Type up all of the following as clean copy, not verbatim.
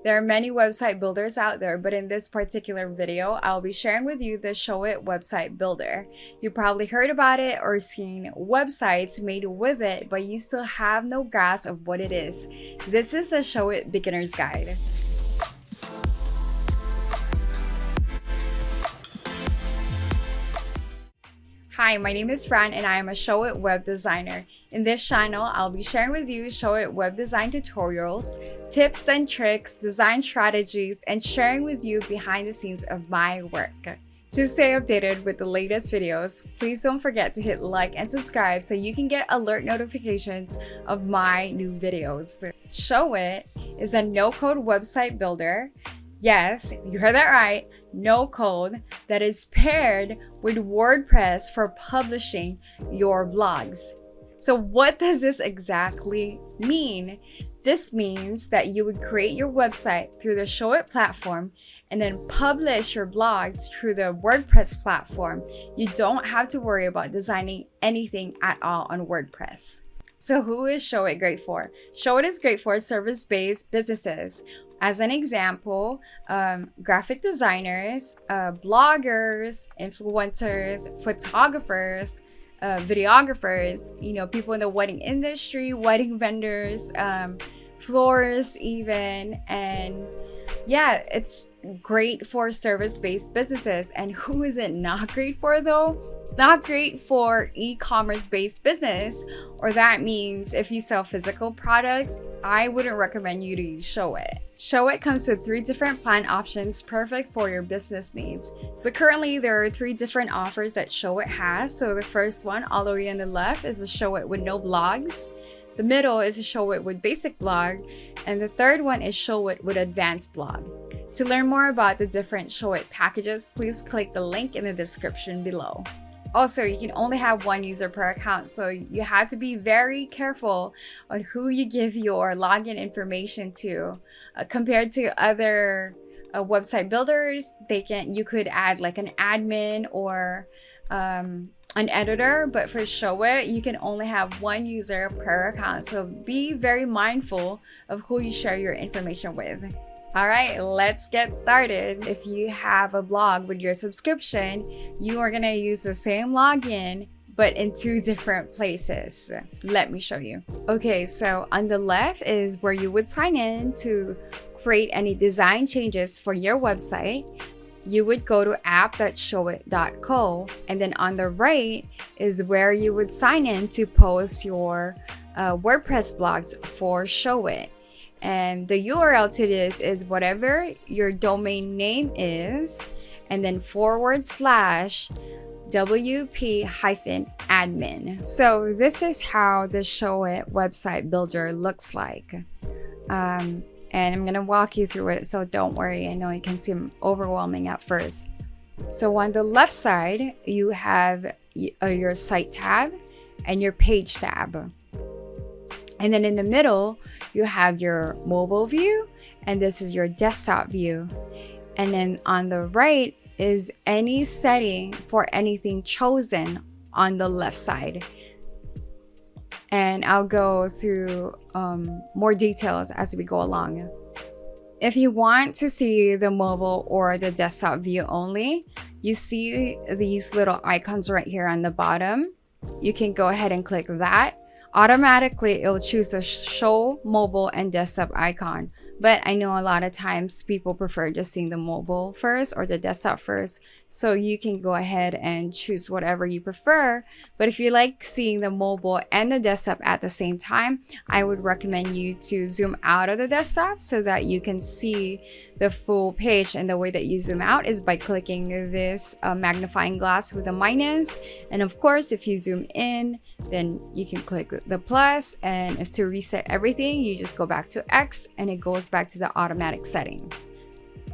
There are many website builders out there, but in this particular video, I'll be sharing with you the ShowIt website builder. You probably heard about it or seen websites made with it, but you still have no grasp of what it is. This is the ShowIt Beginner's Guide. Hi, my name is Fran and I am a ShowIt web designer. In this channel, I'll be sharing with you ShowIt web design tutorials, tips and tricks, design strategies, and sharing with you behind the scenes of my work. To stay updated with the latest videos, please don't forget to hit like and subscribe so you can get alert notifications of my new videos. ShowIt is a no-code website builder. Yes, you heard that right, no code, that is paired with WordPress for publishing your blogs. So what does this exactly mean? This means that you would create your website through the ShowIt platform and then publish your blogs through the WordPress platform. You don't have to worry about designing anything at all on WordPress. So who is ShowIt great for? ShowIt is great for service-based businesses. As an example, graphic designers, bloggers, influencers, photographers, videographers, people in the wedding industry, wedding vendors, florists even, and yeah, it's great for service-based businesses. And who is it not great for though? It's not great for e-commerce based business, or that means if you sell physical products, I wouldn't recommend you to use ShowIt. ShowIt comes with 3 different plan options perfect for your business needs. So currently there are 3 different offers that ShowIt has. So the first one all the way on the left is a ShowIt with no blogs. The middle is a ShowIt with basic blog, and the third one is ShowIt with advanced blog. To learn more about the different ShowIt packages, please click the link in the description below. Also, you can only have 1 user per account, so you have to be very careful on who you give your login information to. Compared to other website builders, you could add like an admin or an editor, but for ShowIt, you can only have 1 user per account. So be very mindful of who you share your information with. All right, let's get started. If you have a blog with your subscription, you are gonna use the same login, but in 2 different places. Let me show you. Okay, so on the left is where you would sign in to create any design changes for your website. You would go to app.showit.co, and then on the right is where you would sign in to post your WordPress blogs for ShowIt. And the URL to this is whatever your domain name is, and then /wp-admin. So this is how the ShowIt website builder looks like. And I'm gonna walk you through it, so don't worry. I know it can seem overwhelming at first. So on the left side, you have your site tab and your page tab. And then in the middle, you have your mobile view, and this is your desktop view. And then on the right is any setting for anything chosen on the left side. And I'll go through more details as we go along. If you want to see the mobile or the desktop view only, you see these little icons right here on the bottom. You can go ahead and click that. Automatically, it'll choose the show mobile and desktop icon. But I know a lot of times people prefer just seeing the mobile first or the desktop first. So you can go ahead and choose whatever you prefer. But if you like seeing the mobile and the desktop at the same time, I would recommend you to zoom out of the desktop so that you can see the full page. And the way that you zoom out is by clicking this magnifying glass with a minus. And of course, if you zoom in, then you can click the plus. And if to reset everything, you just go back to X and it goes back to the automatic settings.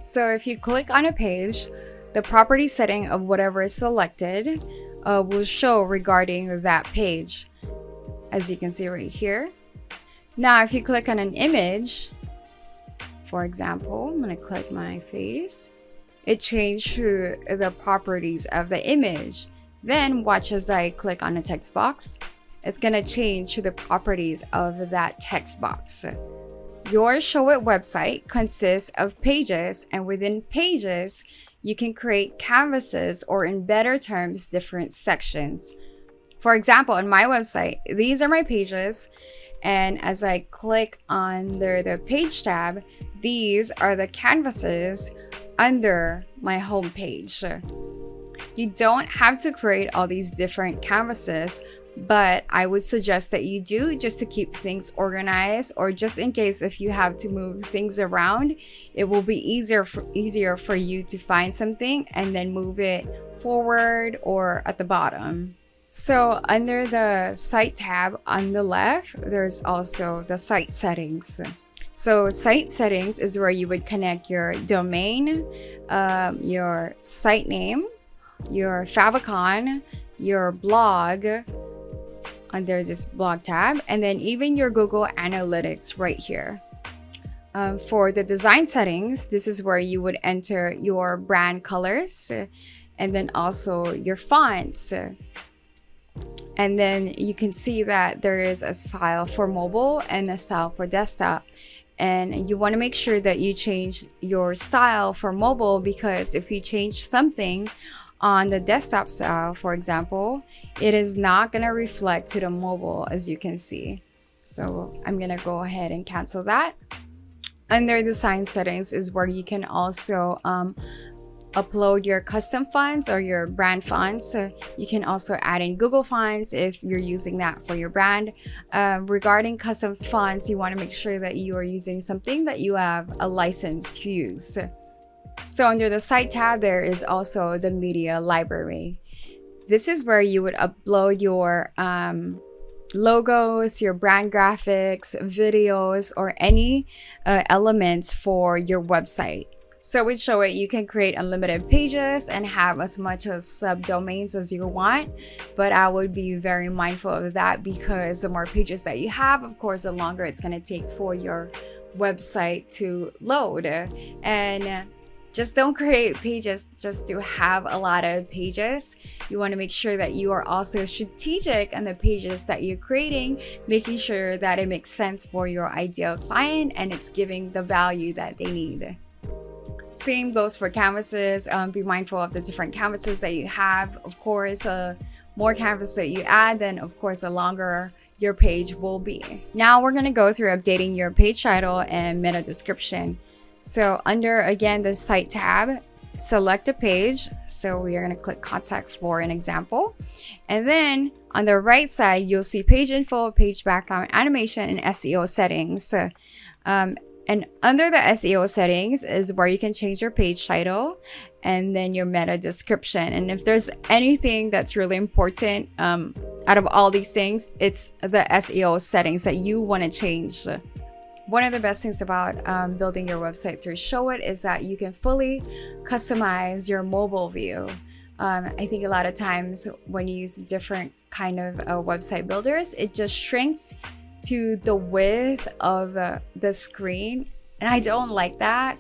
So if you click on a page, the property setting of whatever is selected will show regarding that page, as you can see right here. Now, if you click on an image, for example, I'm going to click my face, it changed to the properties of the image. Then watch as I click on a text box. It's going to change to the properties of that text box. Your ShowIt website consists of pages, and within pages, you can create canvases, or in better terms, different sections. For example, on my website, these are my pages, and as I click under the page tab, these are the canvases under my home page. You don't have to create all these different canvases, but I would suggest that you do, just to keep things organized, or just in case if you have to move things around, it will be easier for you to find something and then move it forward or at the bottom. So under the site tab on the left, there's also the site settings. So site settings is where you would connect your domain, your site name, your favicon, your blog under this blog tab, and then even your Google Analytics right here. For the design settings, this is where you would enter your brand colors and then also your fonts. And then you can see that there is a style for mobile and a style for desktop. And you want to make sure that you change your style for mobile, because if you change something on the desktop style, for example, it is not going to reflect to the mobile, as you can see. So I'm going to go ahead and cancel that. Under design settings is where you can also upload your custom fonts or your brand fonts. So you can also add in Google Fonts if you're using that for your brand. Regarding custom fonts, you want to make sure that you are using something that you have a license to use. So under the site tab, there is also the media library. This is where you would upload your logos, your brand graphics, videos, or any elements for your website. So with ShowIt, you can create unlimited pages and have as much as subdomains as you want, but I would be very mindful of that, because the more pages that you have, of course, the longer it's going to take for your website to load. And just don't create pages just to have a lot of pages. You want to make sure that you are also strategic on the pages that you're creating, making sure that it makes sense for your ideal client and it's giving the value that they need. Same goes for canvases. Be mindful of the different canvases that you have. Of course, more canvas that you add, then of course the longer your page will be. Now we're going to go through updating your page title and meta description. So under, again, the site tab, select a page. So we are going to click contact for an example. And then on the right side, you'll see page info, page background, animation, and SEO settings. And under the SEO settings is where you can change your page title and then your meta description. And if there's anything that's really important out of all these things, it's the SEO settings that you want to change. One of the best things about building your website through ShowIt is that you can fully customize your mobile view. I think a lot of times when you use different kind of website builders, it just shrinks to the width of the screen. And I don't like that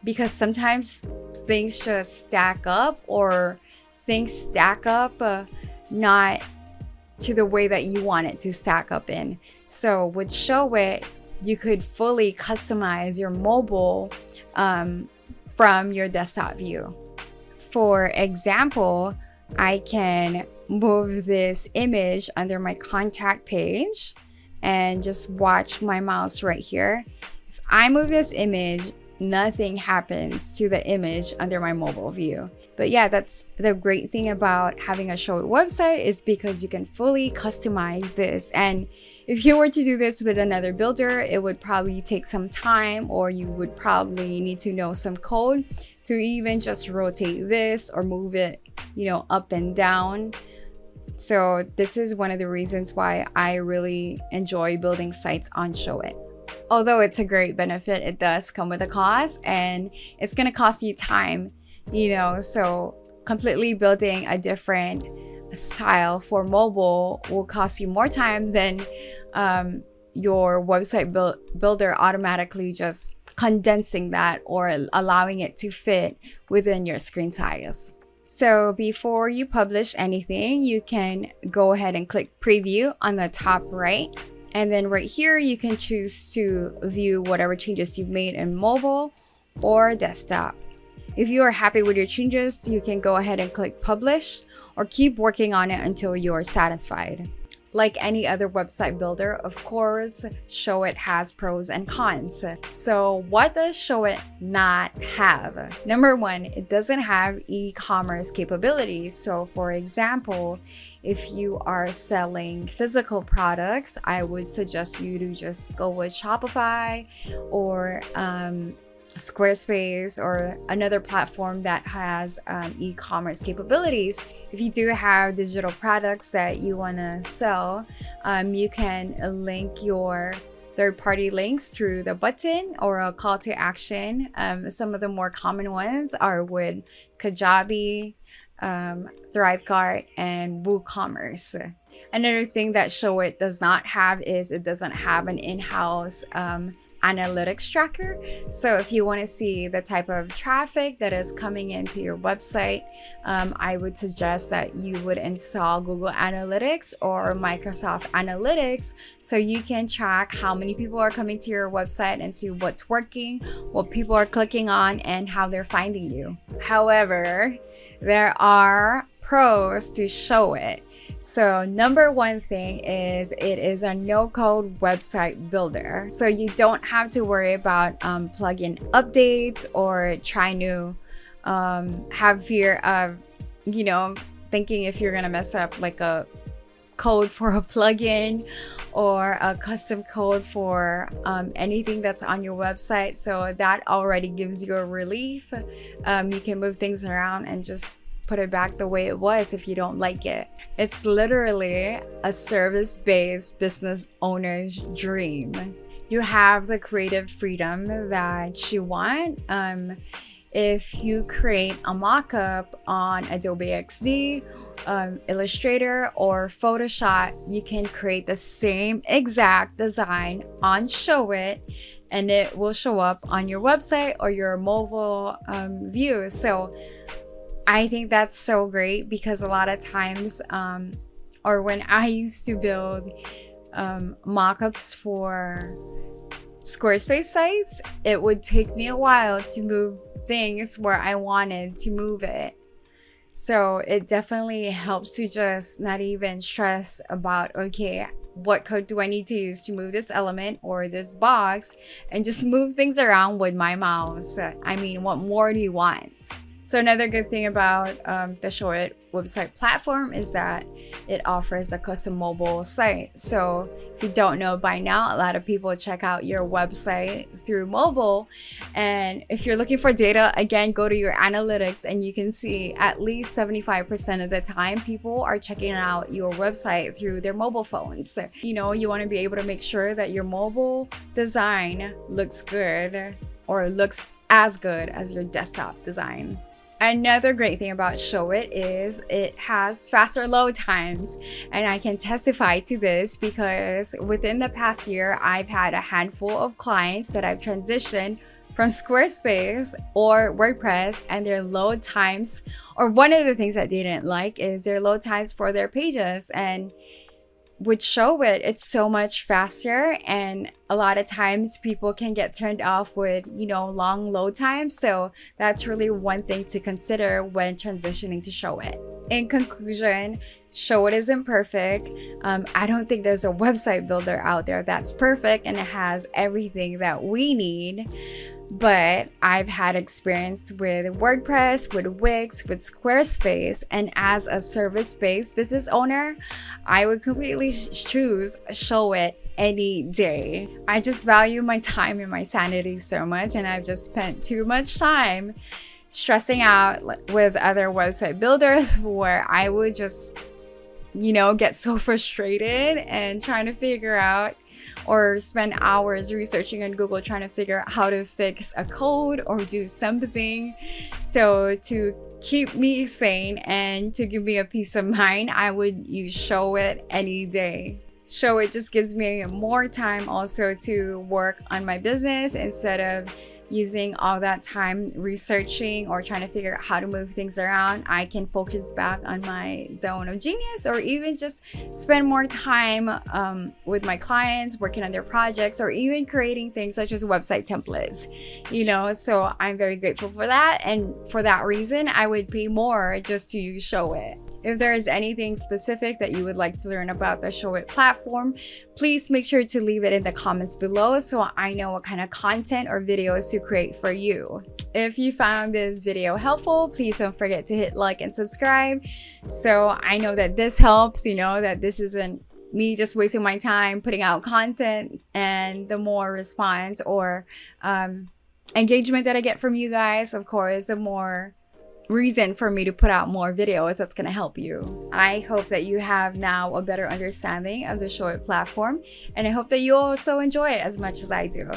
because sometimes things just stack up, or things stack up not to the way that you want it to stack up in. So with ShowIt, you could fully customize your mobile from your desktop view. For example, I can move this image under my contact page and just watch my mouse right here. If I move this image, nothing happens to the image under my mobile view. But yeah, that's the great thing about having a ShowIt website, is because you can fully customize this. And if you were to do this with another builder, it would probably take some time, or you would probably need to know some code to even just rotate this or move it, up and down. So this is one of the reasons why I really enjoy building sites on ShowIt. Although it's a great benefit, it does come with a cost, and it's going to cost you time. So completely building a different style for mobile will cost you more time than your website builder automatically just condensing that or allowing it to fit within your screen size. So before you publish anything, you can go ahead and click preview on the top right. And then right here, you can choose to view whatever changes you've made in mobile or desktop. If you are happy with your changes, you can go ahead and click publish or keep working on it until you're satisfied. Like any other website builder, of course, ShowIt has pros and cons. So what does ShowIt not have? Number one, it doesn't have e-commerce capabilities. So for example, if you are selling physical products, I would suggest you to just go with Shopify or Squarespace or another platform that has e-commerce capabilities. If you do have digital products that you want to sell, you can link your third-party links through the button or a call to action. Some of the more common ones are with Kajabi, Thrivecart, and WooCommerce. Another thing that ShowIt does not have is it doesn't have an in-house analytics tracker. So if you want to see the type of traffic that is coming into your website, I would suggest that you would install Google Analytics or Microsoft Analytics so you can track how many people are coming to your website and see what's working, what people are clicking on, and how they're finding you. However, there are pros to ShowIt. So number one thing is it is a no-code website builder. So you don't have to worry about plugin updates or trying to have fear of, thinking if you're gonna mess up like a code for a plugin or a custom code for anything that's on your website. So that already gives you a relief. You can move things around and just put it back the way it was if you don't like it. It's literally a service-based business owner's dream. You have the creative freedom that you want. If you create a mock-up on Adobe XD, Illustrator, or Photoshop, you can create the same exact design on ShowIt and it will show up on your website or your mobile view. So I think that's so great because a lot of times, or when I used to build mock-ups for Squarespace sites, it would take me a while to move things where I wanted to move it. So it definitely helps to just not even stress about, okay, what code do I need to use to move this element or this box, and just move things around with my mouse. I mean, what more do you want? So another good thing about the ShowIt website platform is that it offers a custom mobile site. So if you don't know by now, a lot of people check out your website through mobile. And if you're looking for data, again, go to your analytics and you can see at least 75% of the time people are checking out your website through their mobile phones. So, you want to be able to make sure that your mobile design looks good or looks as good as your desktop design. Another great thing about ShowIt is it has faster load times, and I can testify to this because within the past year, I've had a handful of clients that I've transitioned from Squarespace or WordPress, and their load times, or one of the things that they didn't like is their load times for their pages. And with ShowIt, it's so much faster, and a lot of times people can get turned off with, long load times. So that's really one thing to consider when transitioning to ShowIt. In conclusion, ShowIt isn't perfect. I don't think there's a website builder out there that's perfect and it has everything that we need. But I've had experience with WordPress, with Wix, with Squarespace, and as a service-based business owner, I would completely choose ShowIt any day. I just value my time and my sanity so much, and I've just spent too much time stressing out with other website builders where I would just, get so frustrated and trying to figure out or spend hours researching on Google trying to figure out how to fix a code or do something. So to keep me sane and to give me a peace of mind, I would use ShowIt any day. ShowIt just gives me more time also to work on my business instead of using all that time researching or trying to figure out how to move things around, I can focus back on my zone of genius, or even just spend more time with my clients working on their projects, or even creating things such as website templates, you know. So I'm very grateful for that, and for that reason I would pay more just to use ShowIt. If there is anything specific that you would like to learn about the ShowIt platform, please make sure to leave it in the comments below so I know what kind of content or videos to create for you. If you found this video helpful, please don't forget to hit like and subscribe so I know that this helps, you know, that this isn't me just wasting my time putting out content. And the more response or engagement that I get from you guys, of course, the more reason for me to put out more videos that's going to help you. I hope that you have now a better understanding of the ShowIt platform, and I hope that you also enjoy it as much as I do.